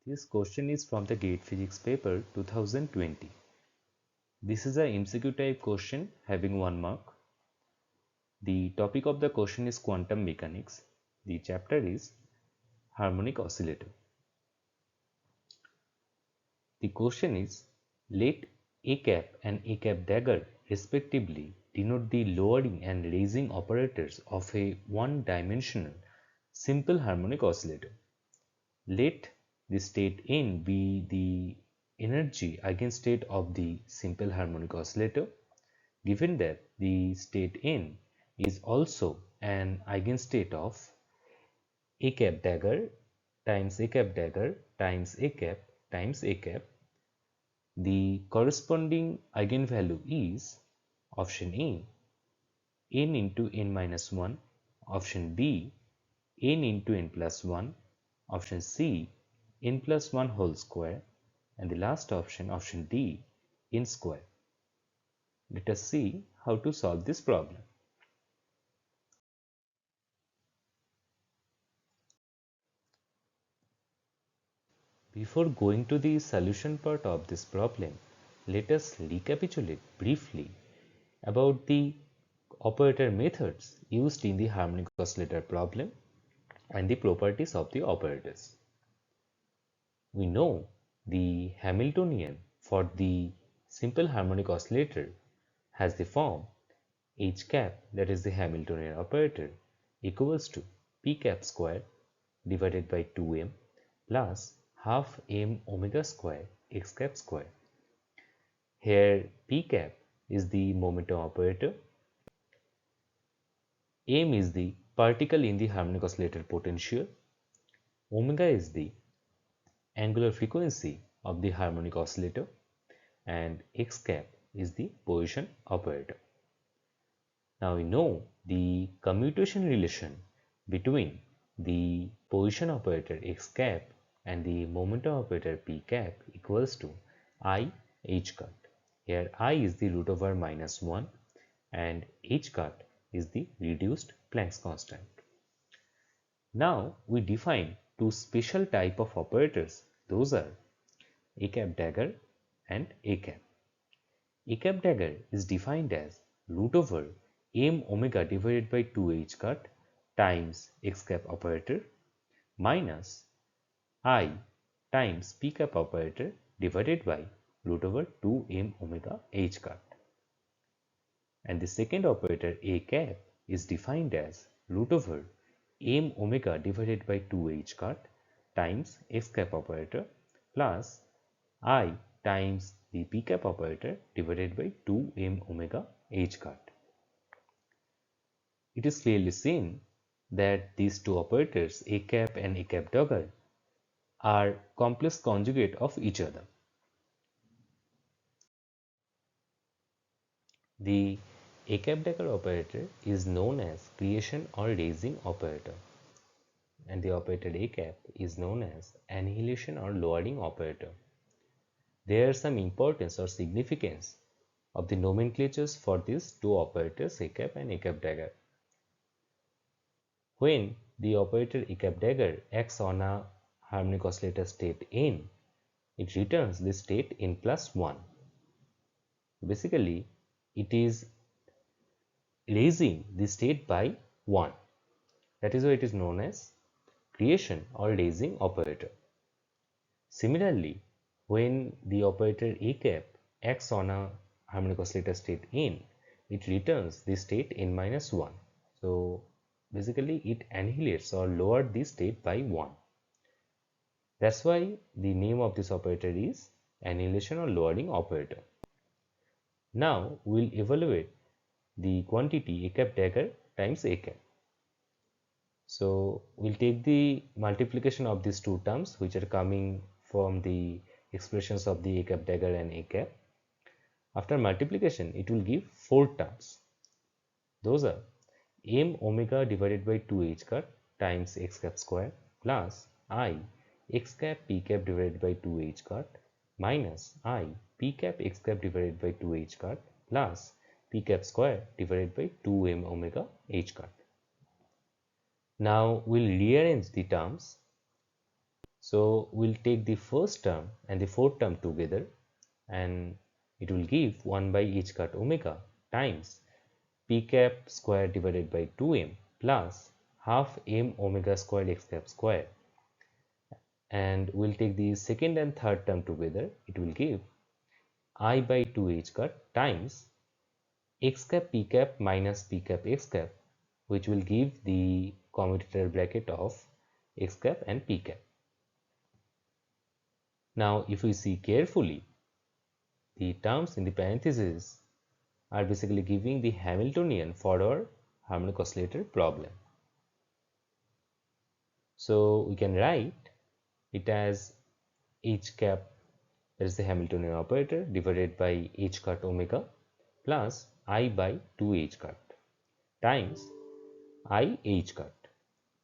This question is from the GATE Physics paper 2020. This is a MCQ type question having 1 mark. The topic of the question is quantum mechanics. The chapter is harmonic oscillator. The question is, let A cap and A cap dagger respectively denote the lowering and raising operators of a one-dimensional simple harmonic oscillator. Let the state n be the energy eigenstate of the simple harmonic oscillator, given that the state n is also an eigenstate of A cap dagger times A cap dagger times A cap times A cap. The corresponding eigenvalue is option A, n into n minus 1, option B, n into n plus 1, option C, n plus 1 whole square, and the last option, option D, n square. Let us see how to solve this problem. Before going to the solution part of this problem, let us recapitulate briefly about the operator methods used in the harmonic oscillator problem and the properties of the operators. We know the Hamiltonian for the simple harmonic oscillator has the form H cap, that is the Hamiltonian operator, equals to P cap square divided by 2m plus half m omega square x cap square. Here P cap is the momentum operator, m is the particle in the harmonic oscillator potential, omega is the angular frequency of the harmonic oscillator, and x cap is the position operator. Now we know the commutation relation between the position operator x cap and the momentum operator p cap equals to I h cut. Here I is the root over minus 1 and h cut is the reduced Planck's constant. Now we define two special type of operators. Those are A cap dagger and A cap. A cap dagger is defined as root over m omega divided by 2h cut times x cap operator minus I times p cap operator divided by root over 2m omega h cut. And the second operator A cap is defined as root over m omega divided by 2h cut times x cap operator plus I times the p cap operator divided by 2m omega h cut. It is clearly seen that these two operators A cap and A cap dagger are complex conjugate of each other. The A cap dagger operator is known as creation or raising operator, and the operator A cap is known as annihilation or lowering operator. There is some importance or significance of the nomenclatures for these two operators A cap and A cap dagger. When the operator A cap dagger acts on a harmonic oscillator state n, it returns the state n plus 1. Basically, it is raising the state by 1. That is why it is known as creation or raising operator. Similarly, when the operator A cap acts on a harmonic oscillator state n, it returns the state n minus 1. So basically it annihilates or lowers the state by 1. That's why the name of this operator is annihilation or lowering operator. Now we'll evaluate the quantity A cap dagger times A cap. So we'll take the multiplication of these two terms which are coming from the expressions of the A cap dagger and A cap. After multiplication, it will give 4 terms. Those are m omega divided by 2h cut times x cap square plus I x cap p cap divided by 2h cut minus I p cap x cap divided by 2h cut plus p cap square divided by 2m omega h cut. Now we'll rearrange the terms. So we'll take the first term and the fourth term together, and it will give 1 by h cut omega times p cap square divided by 2m plus half m omega squared x cap square. And we'll take the second and third term together. It will give I by 2 h cut times x cap p cap minus p cap x cap, which will give the commutator bracket of x cap and p cap. Now if we see carefully, the terms in the parentheses are basically giving the Hamiltonian for our harmonic oscillator problem. So we can write it as h cap, that is the Hamiltonian operator, divided by h cut omega plus I by 2 h cut times I h cut.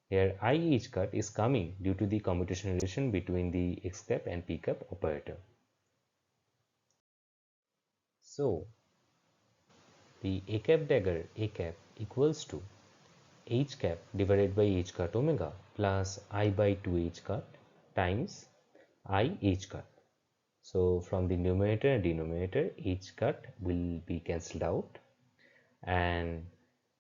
Here I h cut is coming due to the commutation relation between the x cap and p cap operator. So the a cap dagger a cap equals to h cap divided by h cut omega plus I by 2 h cut times I h cut. So from the numerator and denominator, h cut will be cancelled out, and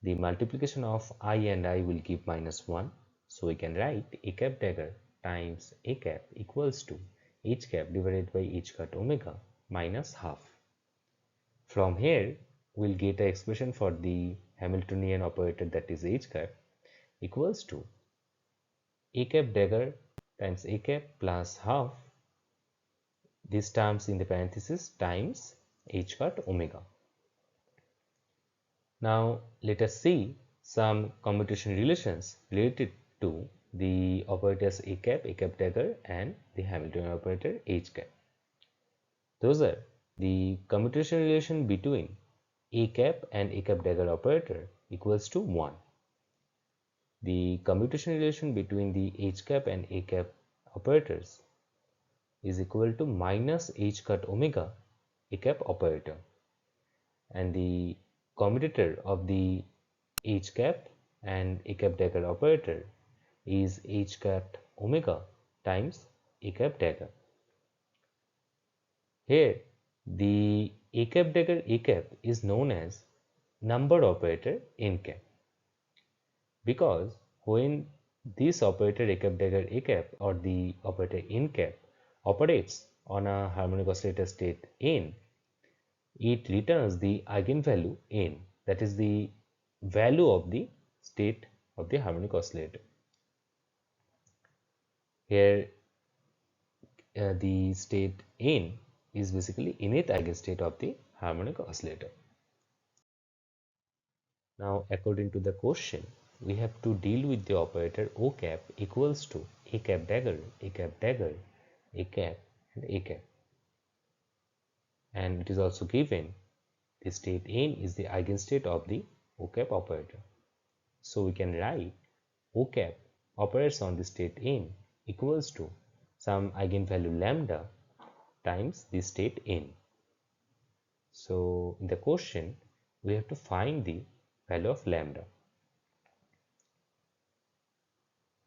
the multiplication of I and I will give -1. So we can write a cap dagger times a cap equals to h cap divided by h cut omega minus half. From here, we'll get an expression for the Hamiltonian operator, that is h cap, equals to a cap dagger times a cap plus half, these terms in the parenthesis, times h cut omega. Now let us see some commutation relations related to the operators a cap dagger, and the Hamiltonian operator h cap. Those are the commutation relation between a cap and a cap dagger operator equals to 1. The commutation relation between the h cap and a cap operators is equal to minus h cut omega a cap operator, and the commutator of the h cap and a cap dagger operator is h cap omega times a cap dagger. Here the a cap dagger a cap is known as number operator n cap, because when this operator a cap dagger a cap or the operator n cap operates on a harmonic oscillator state n, it returns the eigenvalue n, that is the value of the state of the harmonic oscillator. Here the state n is basically nth eigenstate of the harmonic oscillator. Now according to the question, we have to deal with the operator O cap equals to a cap dagger, a cap dagger, a cap and a cap, and it is also given the state n is the eigenstate of the O cap operator. So we can write O cap operates on the state n equals to some eigenvalue lambda times the state n. So in the question, we have to find the value of lambda.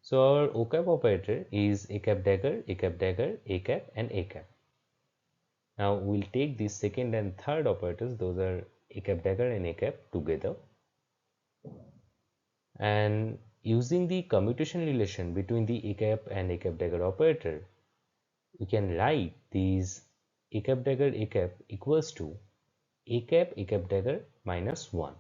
So our O cap operator is a cap dagger, a cap dagger, a cap and a cap. Now we'll take the second and third operators, those are a cap dagger and a cap together, and using the commutation relation between the a cap and a cap dagger operator, we can write these a cap dagger a cap equals to a cap dagger minus 1.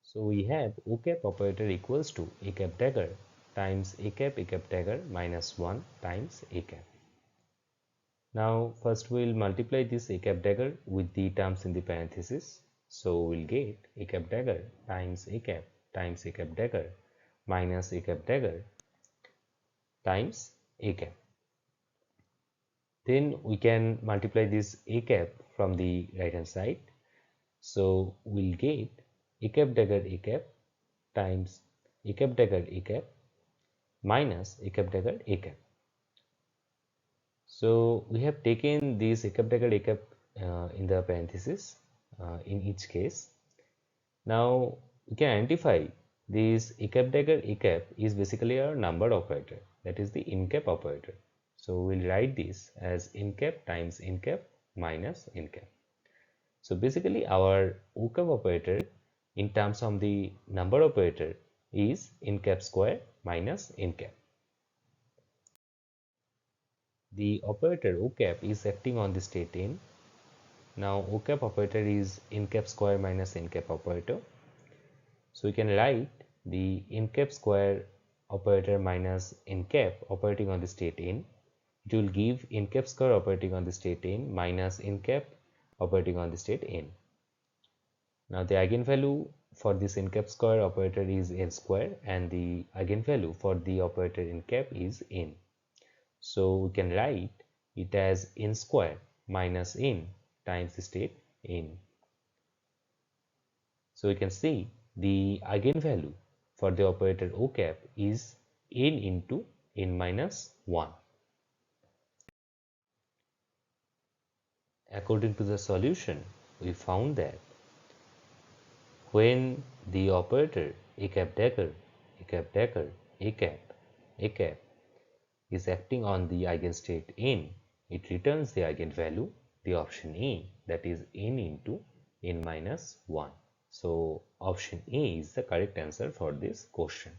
So we have O cap operator equals to a cap dagger times a cap dagger minus 1 times a cap. Now first we will multiply this a cap dagger with the terms in the parenthesis. So we'll get a cap dagger times a cap dagger minus a cap dagger times a cap. Then we can multiply this a cap from the right hand side. So we'll get a cap dagger a cap times a cap dagger a cap minus a cap dagger a cap. So we have taken this a cap dagger a cap in the parenthesis in each case. Now we can identify This a cap dagger a cap is basically our number operator, that is the in cap operator. So we'll write this as in cap times in cap minus in cap. So basically our O cap operator in terms of the number operator is in cap square minus in cap. The operator O cap is acting on the state n. Now O cap operator is in cap square minus in cap operator. So we can write the in cap square operator minus in cap operating on the state n. It will give in cap square operating on the state n minus in cap operating on the state n. Now the eigenvalue for this in cap square operator is n square and the eigenvalue for the operator in cap is n. So we can write it as n square minus n times the state n. So we can see the eigenvalue for the operator O cap is n into n minus 1. According to the solution, we found that when the operator a cap dagger, a cap dagger, a cap, a cap is acting on the eigenstate n, it returns the eigenvalue, the option A, that is n into n minus 1. So option A is the correct answer for this question.